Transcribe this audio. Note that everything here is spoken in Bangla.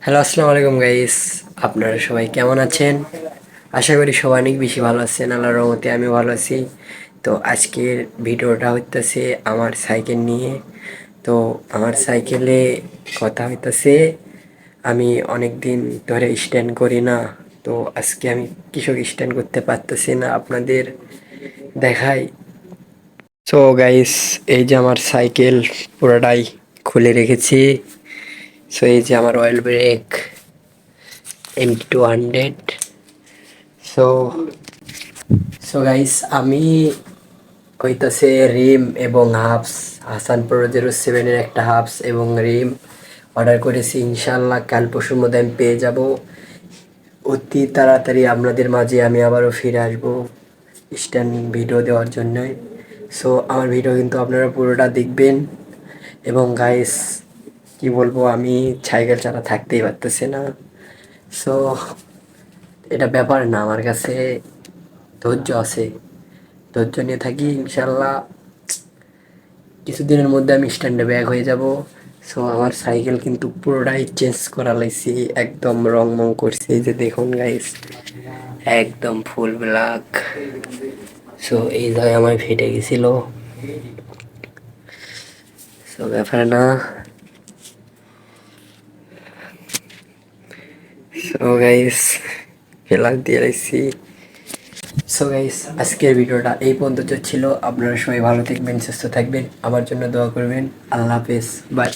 হ্যালো, আসসালামু আলাইকুম গাইস। আপনারা সবাই কেমন আছেন? আশা করি সবাই অনেক বেশি ভালো আছেন। আল্লাহর রহমতে আমি ভালো আছি। তো আজকের ভিডিওটা হইতেছে আমার সাইকেল নিয়ে। তো আমার সাইকেলে কথা হইতেছে, আমি অনেক দিন ধরে স্ট্যান্ড করি না। তো আজকে আমি কৃষক স্ট্যান্ড করতে পারতেছি না, আপনাদের দেখাই। তো গাইস, এই যে আমার সাইকেল পুরোটাই খুলে রেখেছি। সো এই যে আমার oil brake MT200। So so guys, আমি হইতাছে রিম এবং হাফস, হাসান প্রো 07-এর একটা হাফস এবং রিম অর্ডার করেছি। ইনশাল্লাহ কাল পরশুর মধ্যে আমি পেয়ে যাব। অতি তাড়াতাড়ি আপনাদের মাঝে আমি আবারও ফিরে আসবো স্ট্যান্ড ভিডিও দেওয়ার জন্য। সো আমার ভিডিও কিন্তু আপনারা পুরোটা দেখবেন। এবং গাইস, কি বলবো, আমি সাইকেল ছাড়া থাকতেই পারতেছি না। সো এটা ব্যাপার না, আমার কাছে ধৈর্য আছে, ধৈর্য নিয়ে থাকি। ইনশাল্লাহ কিছুদিনের মধ্যে আমি স্ট্যান্ডে ব্যাক হয়ে যাব। সো আমার সাইকেল কিন্তু পুরোটাই চেঞ্জ করা লাইছি, একদম রং মং করছি। এই যে দেখুন গাইস, একদম ফুল ব্ল্যাক। সো এই জায়গায় আমার ফেটে গেছিল। সো ব্যাপার না। সো গাইস, ফেলাক দিয়ে রাখছি। সো গাইস, আজকের ভিডিওটা এই পর্যন্ত ছিল। আপনারা সবাই ভালো থাকবেন, সুস্থ থাকবেন, আমার জন্য দোয়া করবেন। আল্লাহ হাফেজ, বাই।